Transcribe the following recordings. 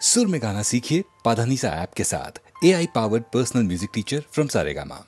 सुर में गाना सीखिए पाधानीसा ऐप के साथ। AI powered personal music teacher from Saregama.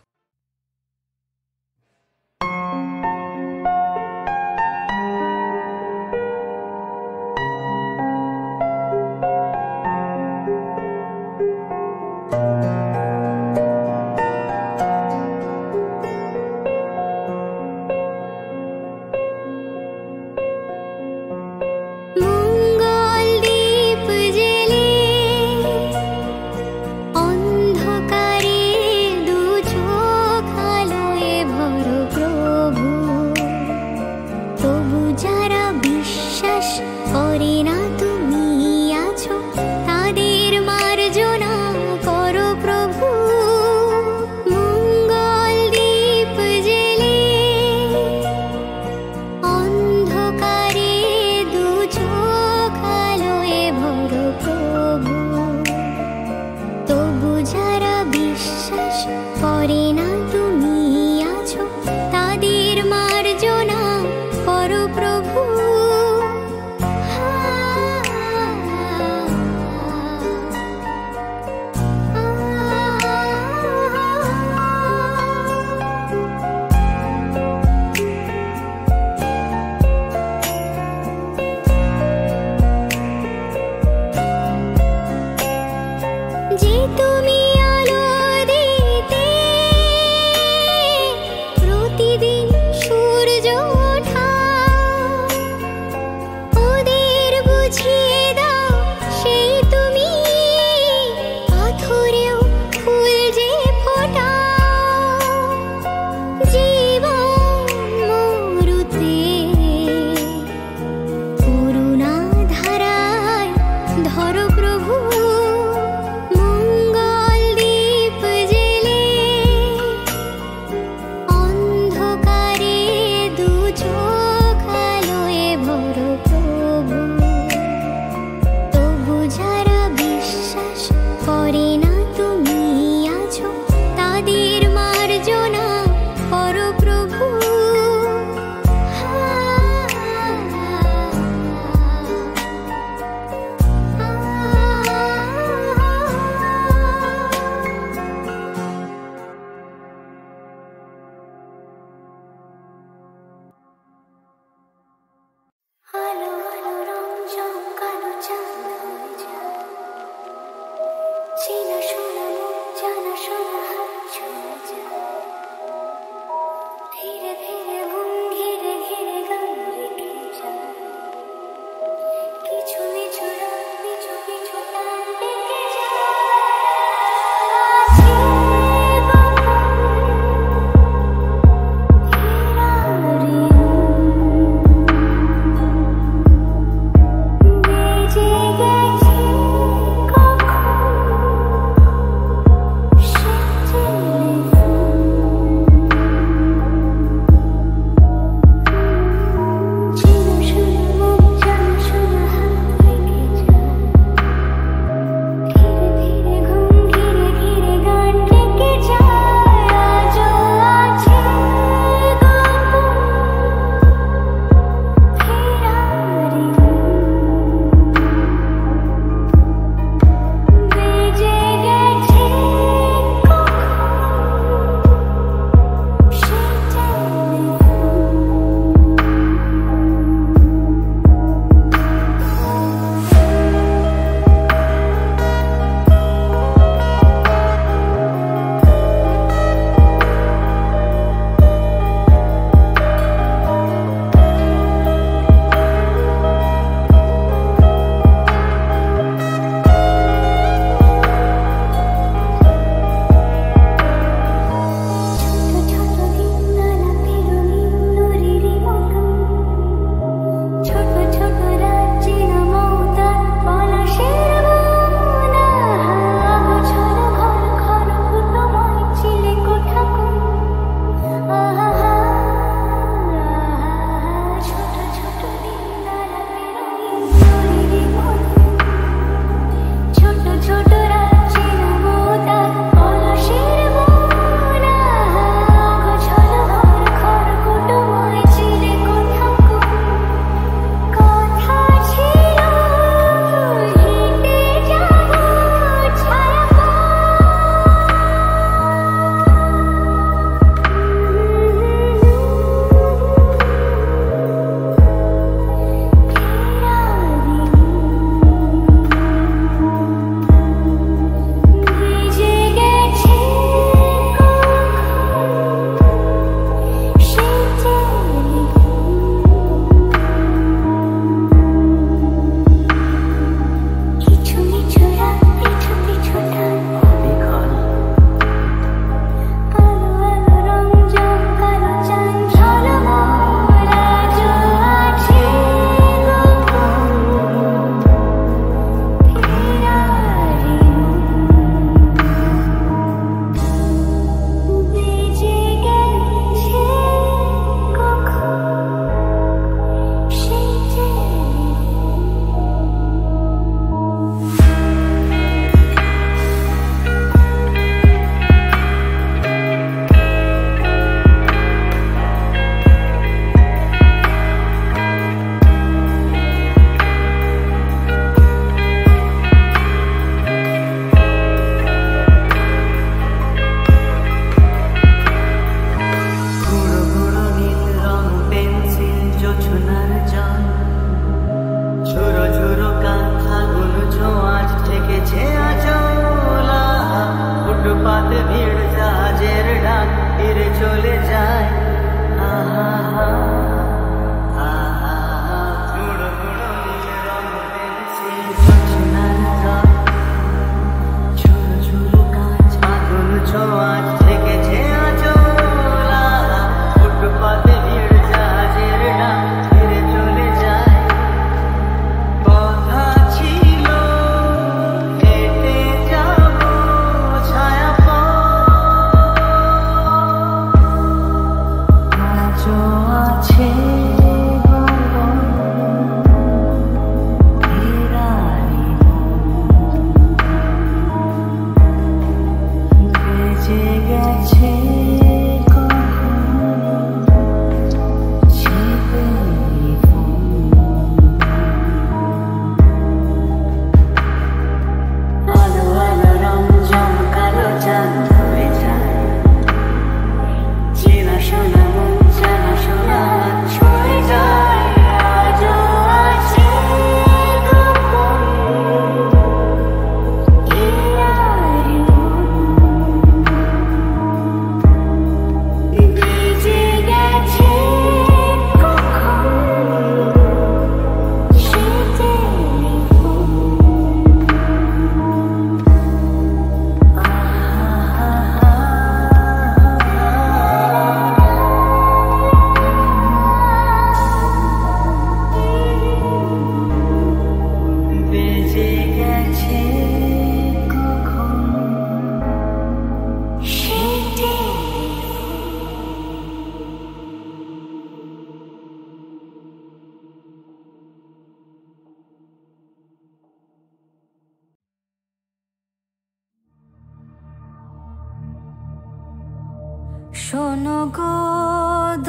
শোনো গো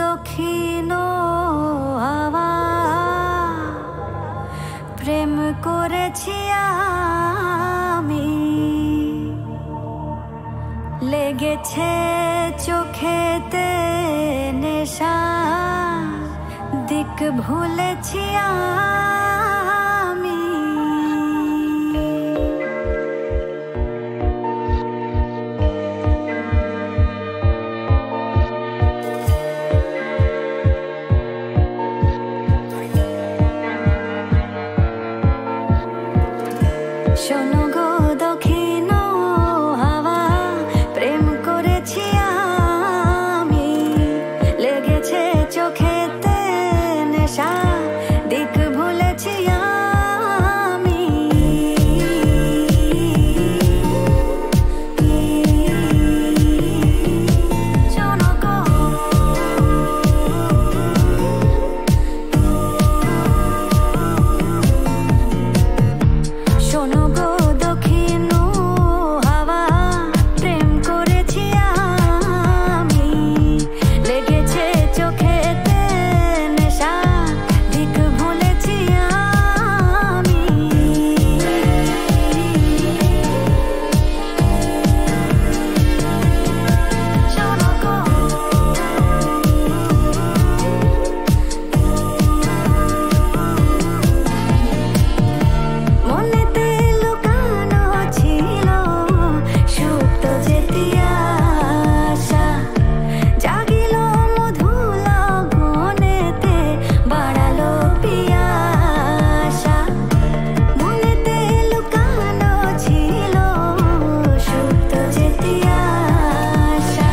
দক্ষিণ হাওয়া, প্রেম করেছি আমি, লেগেছে চোখেতে নেশা, দিক ভুলেছি আমি। শোনো গো দক্ষিণ হাওয়া, প্রেম করেছি আমি, লেগেছে চোখেতে নেশা, দিক ভুলেছি আমি। শোনো গো, শোনো গো দক্ষিণ হাওয়া, প্রেম করেছি আমি, লেগেছে চোখেতে নেশা, দিক ভুলেছি আমি। শোনো গো, মনেতে লুকানো ছিল সুপ্ত যেতি আশা, জাগিল মধুল গনেতে, বাড়ালো পিয়াসা। মনেতে লুকানো ছিল সুপ্ত যেতি আশা,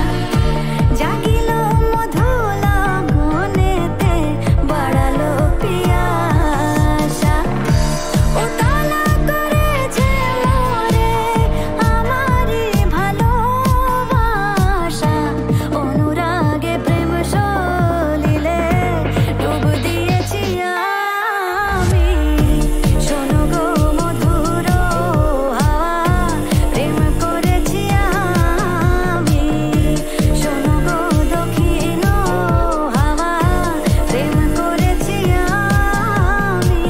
জাগিল মধুল গনেতে, বাড়ালো পিয়াসা। উতলা করেছে মোরে আমারি ভালোবাসা, অনুরাগে প্রেম সলিলে ডুব দিয়েছি আমি। শোনো গো মধুর হাওয়া, প্রেম করেছি আমি, শোনো গো দক্ষিণ হাওয়া, প্রেম করেছি আমি।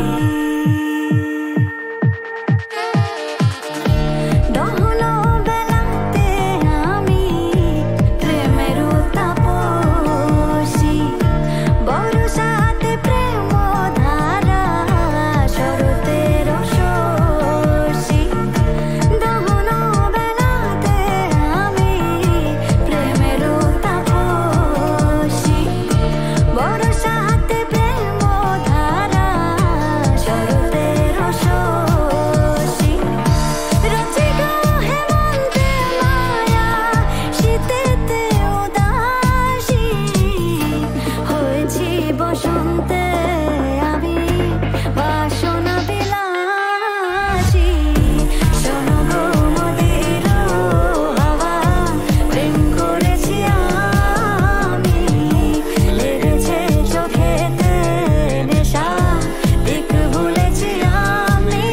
দহন বেলাতে আমি প্রেমের তাপসী, বর্ষাতে প্রেম ধারা, শরতের শশী। দহন বেলাতে আমি প্রেমের তাপসী, বর্ষাতে প্রেম ধারা, শরতের শশী। রচিকা হেমন্তে মায়া, শীতেতে উদাসী, হয়েছি বসন্তে আমি বাসনা বিলাসী। শোনো গো মদির হাওয়া, প্রেম করেছি আমি, লেগেছে চোখেতে নেশা, দিক ভুলেছি আমি।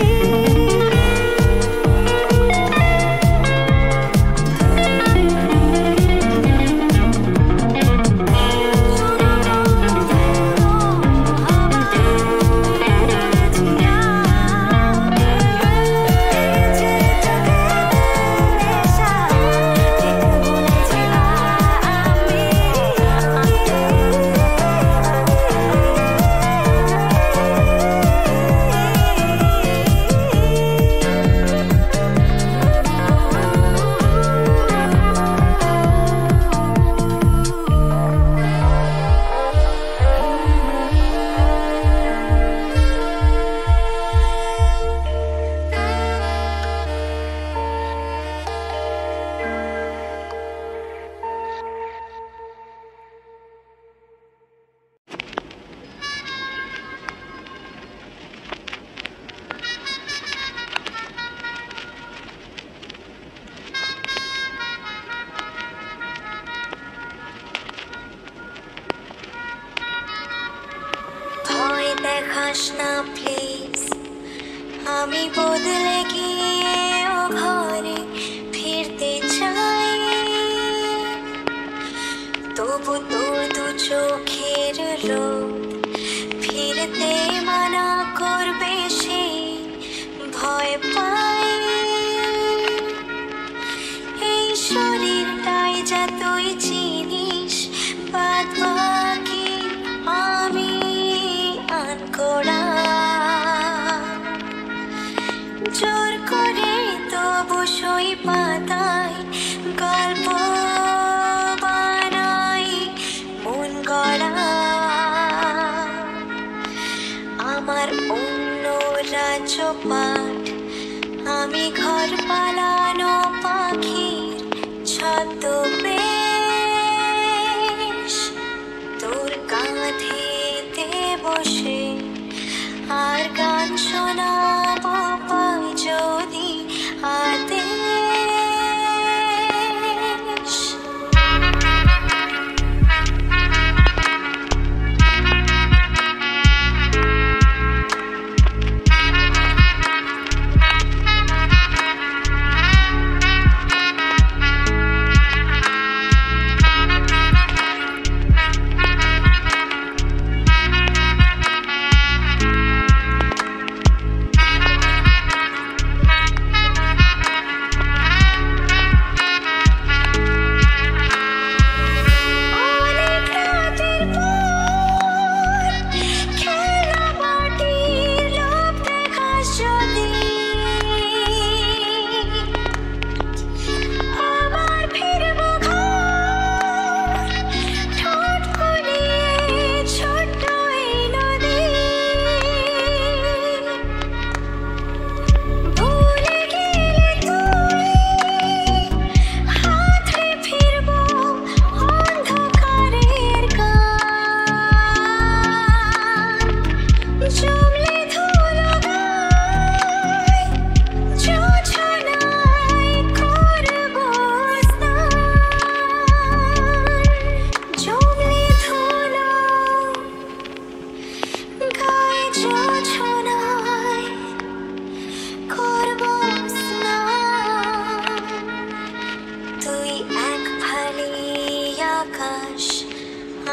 ভয় দেখাস না প্লিজ, আমি বদলে গিয়ে ও ঘরে ফিরতে চাই। চোখের রোদ ফিরতে মানা করবে সে ভয় পায় এই শরীরটাই যা তুই চিনিস বাদ বাকি আমি আনকোড়া জোর করে তবু সই পাতায় গল্প বানাই মন গড়া আমার অন্য রাজ্য পাঠ আমি ঘর পালানো পাখির ছদ্মবেশ তোর কাঁধেতে বসে আর গান শোনাবো পাই যদি আদেশ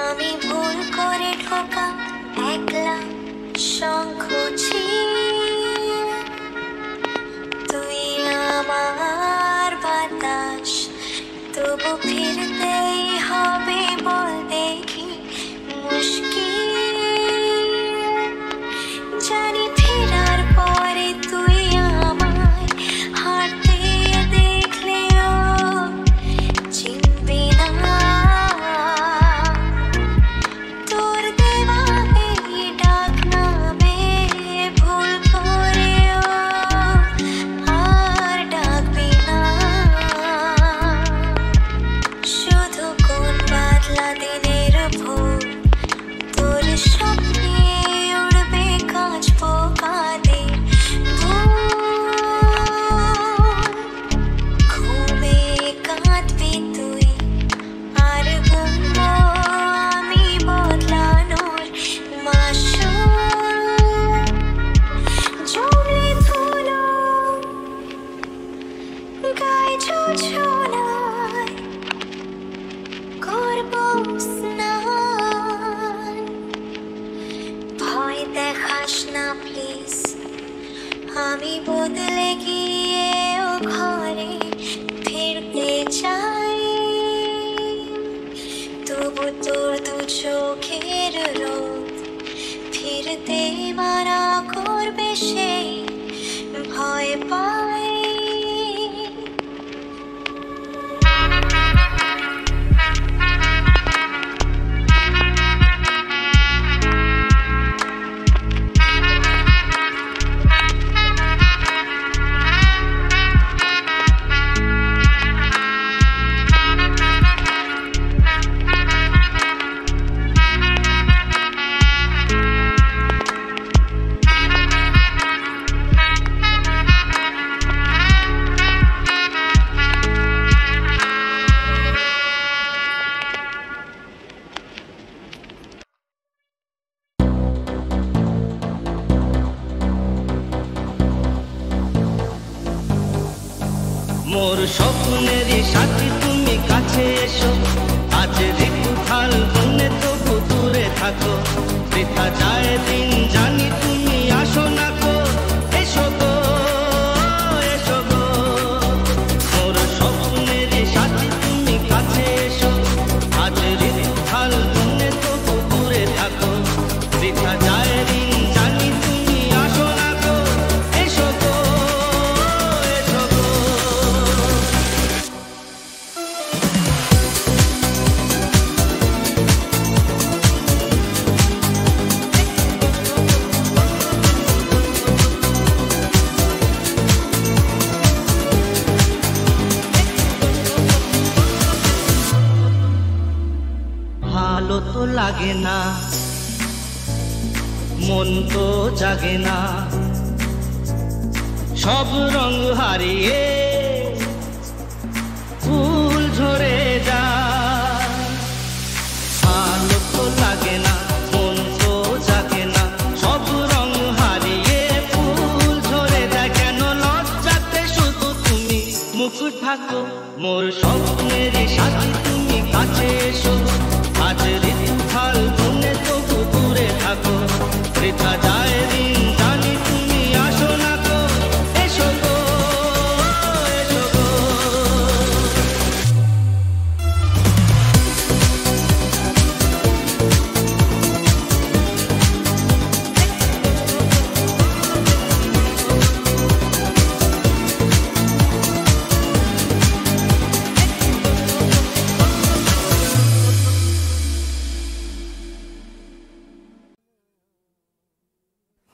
আমি ভুল করে ঢোকা একলা সংকোচি তুই আমার বাতাস তবু ফিরতেই হবে বল দেখি মুশকিল জানি ফেরার পরে তুই আমায় হাঁটতে দেখলেও চিনবি না তোর দেওয়া এই ডাক নামে ভুল করেও আর ডাকবি না শুধু কোন বাদলা দিনের ভোর তোর স্বপ্নে উড়বে কাঁচ পোকাদের ঘুমে কাঁদবি তুই আর ঘুমবো আমি বদলানোর মাসুল জমলে ধুলো গায়ে ঝোলায় করবো স্নান ভয় দেখাস না প্লিজ আমি বদলে গিয়ে ও ঘরে ফিরতে চাই তবু তোর দু চোখের রোদ ফিরতে মানা করবে সেই ভয় পাই মোর স্বপ্নের সাথী তুমি কাছে এসো আজ ঋতু ঢাল বনে তবু থাকো, বৃথা যায় দিন জানি তুমি আসো না গো। এসো গো, এসো গো, মোর স্বপ্নের সাথী তুমি কাছে এসো। আজ ঋতু হাল ধরে তবু দূরে থাকো, বৃথা যায় দিন জানি তুমি আসো না গো। এসো গো, এসো গো। ভালো তো লাগে না, মন তো জাগে না, সব রং হারিয়ে ফুল ঝরে যায়। ভালো তো লাগে না, মন তো জাগে না, সব রং হারিয়ে ফুল ঝরে যায়। কেন লজ্জাতে শুধু তুমি মুখ ঢাকো, মোর স্বপ্নের সাথী তুমি কাছে এসো। আজ ঋতু হাল ধরে তবু দূরে থাকো, বৃথা যায় দিন জানি তুমি আসো না গো। এসো গো, এসো গো।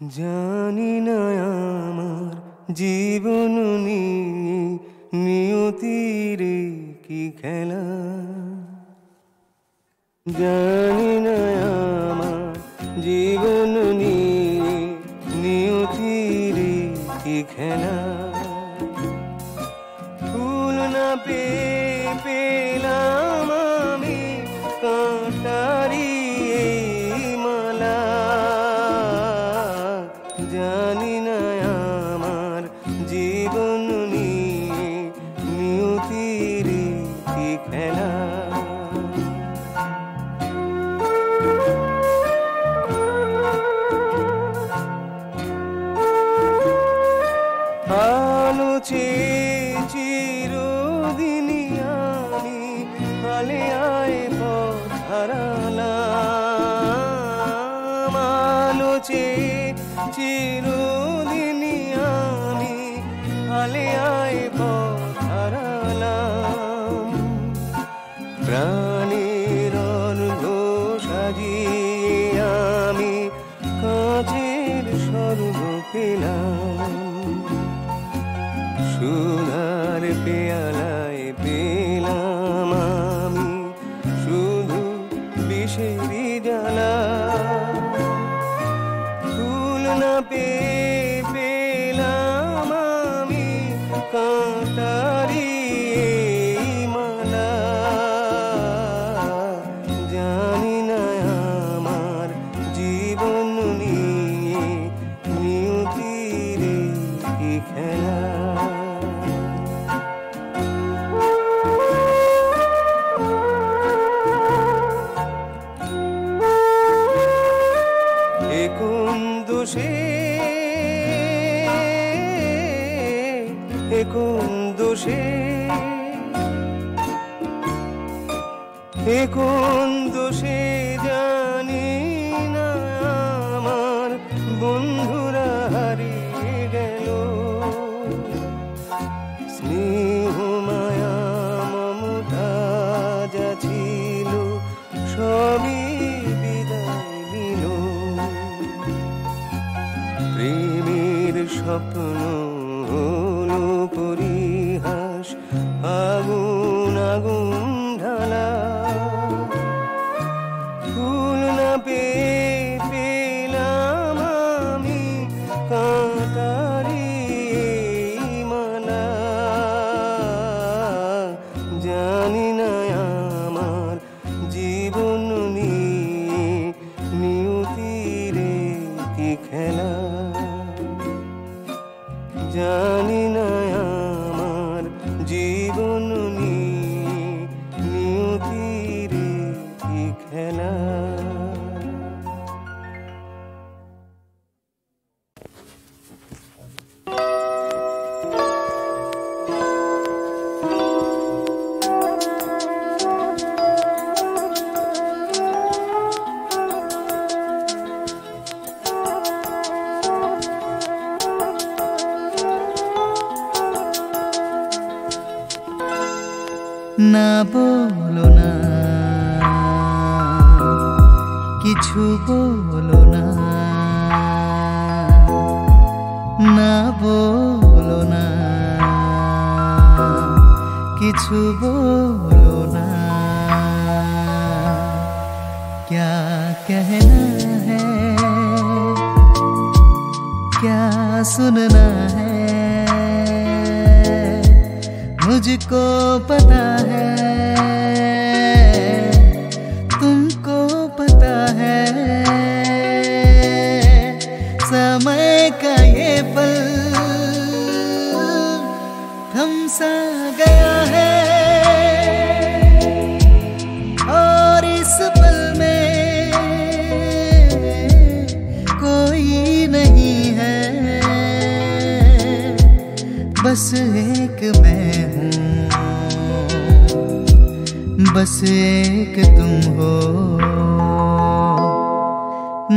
জানি না আমার জীবন নিয়ে নিয়তির কি খেলা, জানি না আমার জীবন নিয়ে নিয়তির কি খেলা। ফুল না পেয়ে পেলাম আমি কাঁটারি মালা, জানি না আমার জীবন নিয়ে নিয়তির কি খেলা। আলো চেয়ে চিরদিনই আমি আলেয়ায় পথ হারালাম। আলো চেয়ে চিরদিনই আমি আলেয়ায় পথ হারালাম। প্রাণের অর্ঘ সাজিয়ে আমি কাঁচের স্বর্গ পেলাম। সুধার পেয়ালায় পেলাম আমি শুধু বিষেরই জ্বালা। ফুল না পেয়ে পেলাম আমি কাঁটারি মালা, জানি না আমার জীবন নিয়ে নিয়তির কি খেলা। কোন দোষে কোন দোষে কোন দোষে জানি না আমার বন্ধুরা হারিয়ে গেল। স্নেহ মায়া মমতা যা ছিল সবই বিদায় নিল। প্রেমের স্বপ্ন হলো পরিহাস, আগুন আগুন ঢালা। ফুল না পেয়ে পেলাম আমি কাঁটারি মালা, জানি না আমার জীবন নিয়ে নিয়তির কি খেলা। না বলো না, কিছু বলো না, না বলো না, কিছু বলো না। क्या कहना है, क्या सुनना है, मुझको पता है, तुमको पता है। समय का ये पल थम सा गया है, और इस पल में कोई नहीं है, बस एक मैं हूँ, बस एक तुम हो।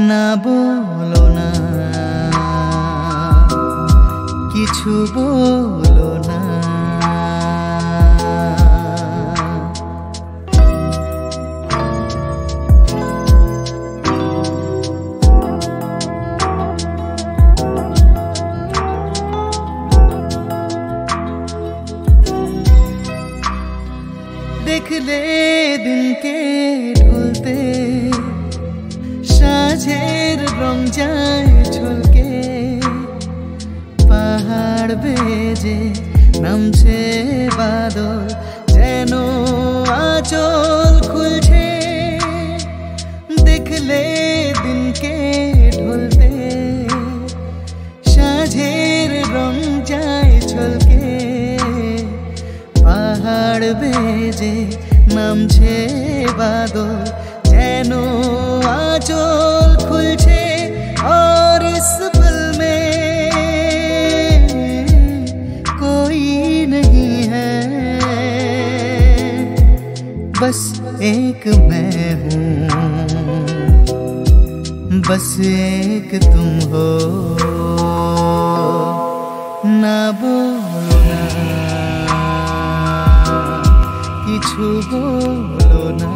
ना बोलो ना, किछु बोलो ना। देख ले दिन के ঢলতে, সাঁঝের রং যায় ঝলকে, পাহাড় বেজে নামছে বাদল, যেন আঁচল খুলছে। দেখলে দিনকে ঢলতে, সাঁঝের রং যায় ঝলকে, পাহাড় বেজে নামছে বাদল, যেন আঁচল খুলছে। और इस पल में कोई नहीं है, बस एक मैं हूँ, बस एक तुम हो। ना बोलो ना, কিছু বলো না,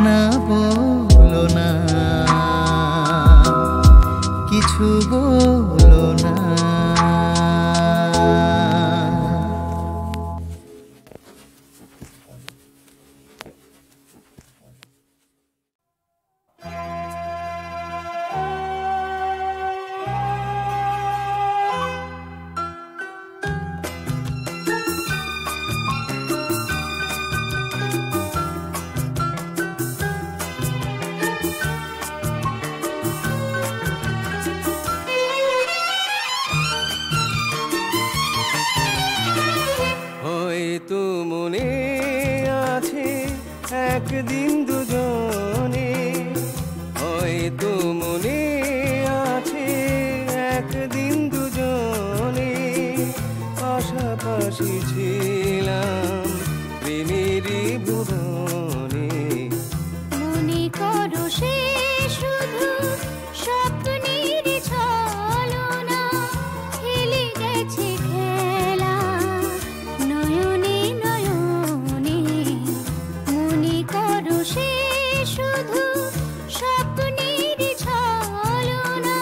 না বলো না, কিছু বলো না। একদিন দুজনে, হয়তো মনে আছে একদিন দুজনে, পাশাপাশি ছিলাম প্রেমেরই ভুবনে। মনে করো সে শুধু স্বপ্নের ছলনা, খেলে গেছে খেলা নয়নে নয়নে। মনে করো সে শুধু স্বপ্নের ছলনা।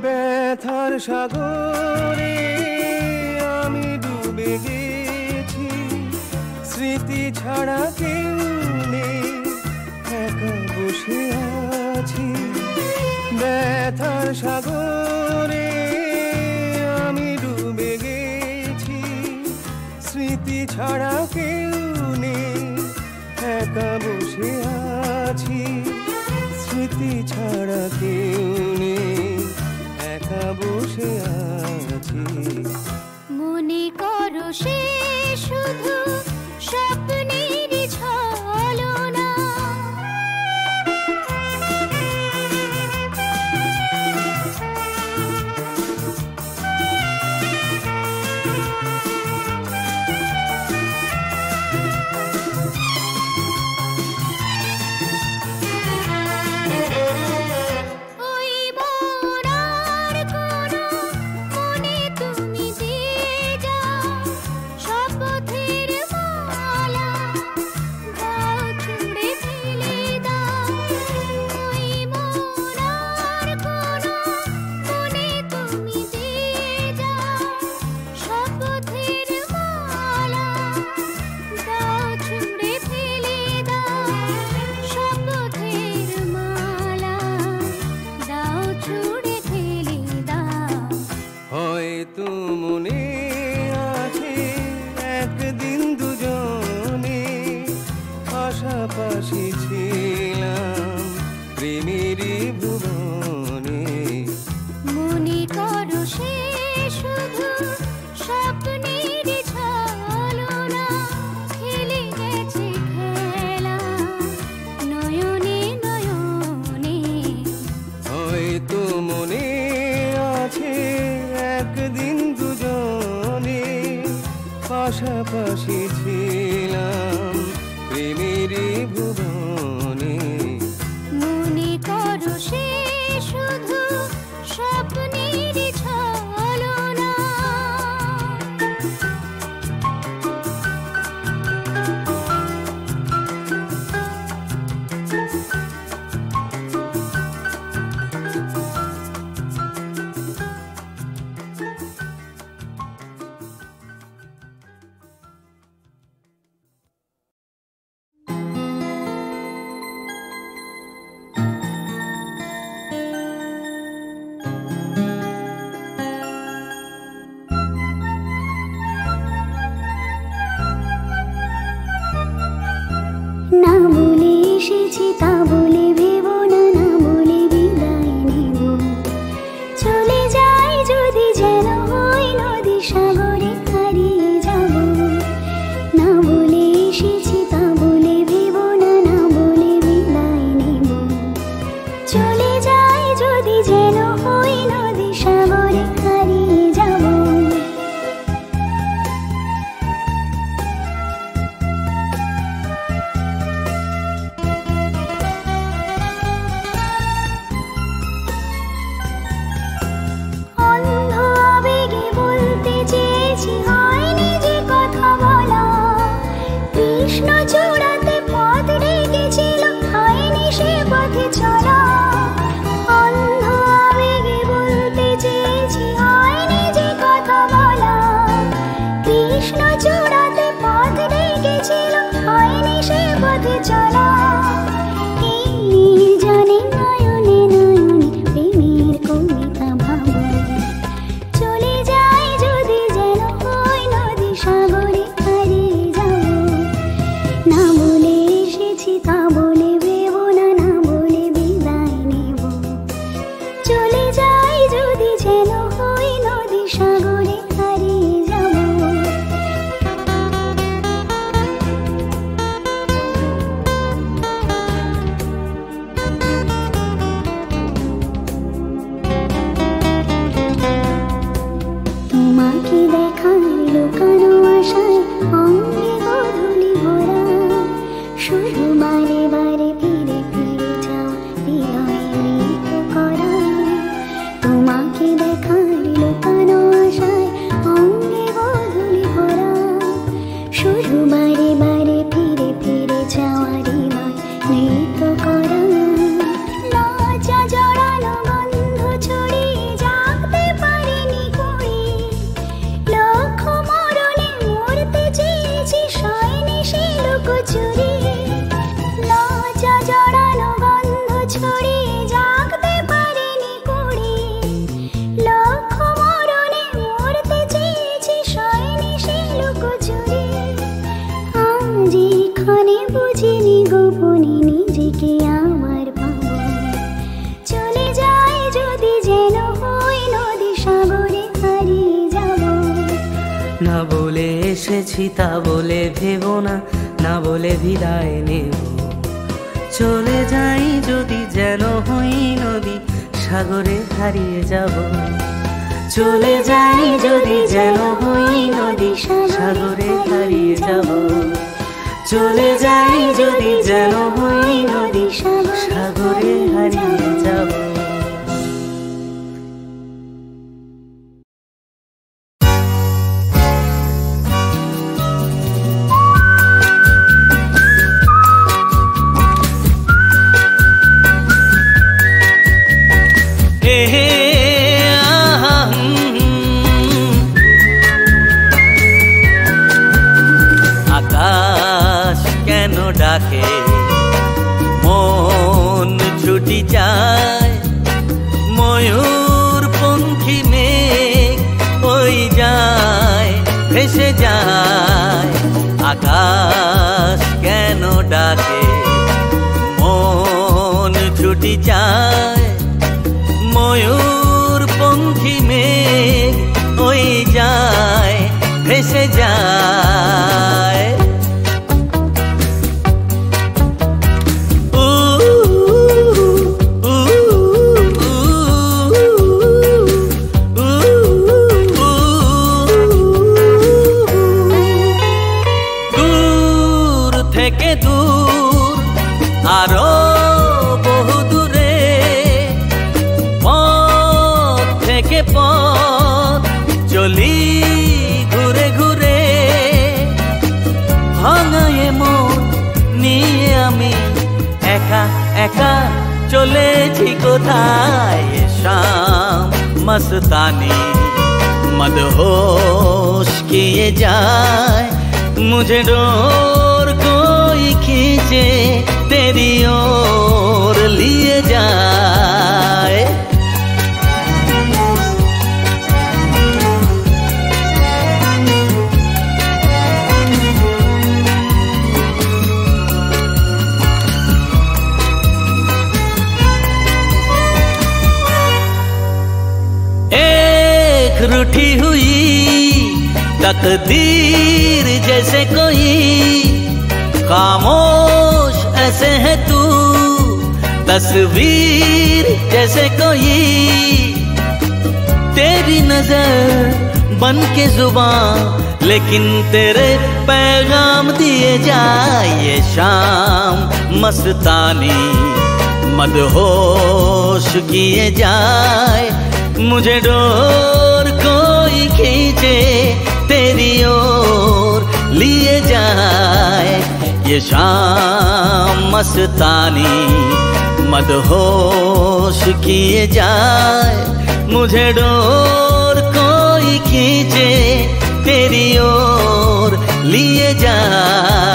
ব্যথার সাগরে আমি ডুবে গেছি, স্মৃতি ছাড়া কেউ নেই, একা বসে আছি। ব্যথার সাগরে আমি ডুবে গেছি, স্মৃতি ছাড়া কেউ নেই, একা বসে আছি। স্মৃতি ছাড়া কেউ নেই, একা বসে আছি। মনে করো সে শুধু স্বপ্নের ছলনা। হয়তো মনে আছে একদিন দুজনে পাশাপাশি ছিলাম প্রেমেরই ভুবনে। মনে করো সে শুধু স্বপ্নের ছলনা, খেলে গেছে খেলা নয়নে নয়নে। হয়তো মনে আছে একদিন দুজনে পাশাপাশি ছিলাম প্রেমেরই ভুবনে। মনে করো সে শুধু স্বপ্নের ছলনা। না বলে এসেছি তা বলে ভেবো না, না বলে বিদায় নেব। চলে যাই যদি যেন হই নদী সাগরে হারিয়ে যাব। না বলে এসেছি তা বলে ভেবো না, না বলে বিদায় নেব। চলে যাই যদি যেন হই নদী সাগরে হারিয়ে যাব। অন্ধ আবেগে বলতে চেয়েছি, হয়নি যে কথা বলা। কৃষ্ণ চূড়াতে পথ রেখেছিল, হয়নি সে পথে চলা। অন্ধ আবেগে বলতে চেয়েছি, হয়নি যে কথা বলা। কৃষ্ণ চূড়াতে পথ রেখেছিল, হয়নি সে পথে চলা। এই জানে নয়নে নয়নে প্রেমের কবিতা ভাবো। চলে যাই যদি যেন হই নদী সাগরে হারিয়ে যাব। না বলে এসেছি তা বলে ভেবো না, না বলে বিদায় নেব। চলে যাই যদি যেন হই নদী সাগরে হারিয়ে যাব। তোমাকে দেখার লুকানো আশায় অঙ্গে গোধূলি ভরা। শুধু বারে বারে ফিরে ফিরে যাও হৃদয়ে মৃত করা। তোমাকে দেখার লুকানো আশায় অঙ্গে গোধূলি ভরা। শুধু বারে বারে ফিরে ফিরে যাওয়া হৃদয় মৃত করা। লজ্জা জড়ানো গন্ধ ছড়িয়ে জাগতে পারিনি কুড়ি। লক্ষ মরণে মরতে চেয়েছি, সয়নি সে লুকোচুরি। লজ্জা জড়ানো গন্ধ ছড়িয়ে জাগতে পারিনি কুড়ি। লক্ষ মরণে মরতে চেয়েছি, সয়নি সে লুকোচুরি। আজ এখানে বুঝিনি গোপনে নিজেকে আমার পাবো। চলে যাই যদি যেন হই নদী সাগরে হারিয়ে যাব। না বলে এসেছি তা বলে ভেবো না, না বলে বিদায় নেব। চলে যাই যদি যেন হই নদী সাগরে হারিয়ে যাব। চলে যাই যদি যেন হই নদী সাগরে হারিয়ে যাব। চলে যাই যদি যেন হই নদী সাগরে হারিয়ে যাব। আকাশ কেন ডাকে, মন ছুটি যায় থেকে পথ চলি ঘুরে ঘুরে, ভাঙায়ে মন নিয়ে আমি একা একা চলেছি কোথায়। শাম मस्तानी मदहोश किए जाए, मुझे डोर कोई खींचे तेरी ओर लिए जाए। रूठी हुई तकदीर जैसे कोई, खामोश ऐसे है तू तस्वीर जैसे कोई, तेरी नजर बन के जुबान लेकिन तेरे पैगाम दिए जाए। ये शाम मस्तानी मदहोश किए जाए, मुझे डोर कोई खींचे तेरी ओर लिए जाए। ये शाम मस्तानी मदहोश किए जाए, मुझे डोर कोई खींचे तेरी ओर लिए जाए।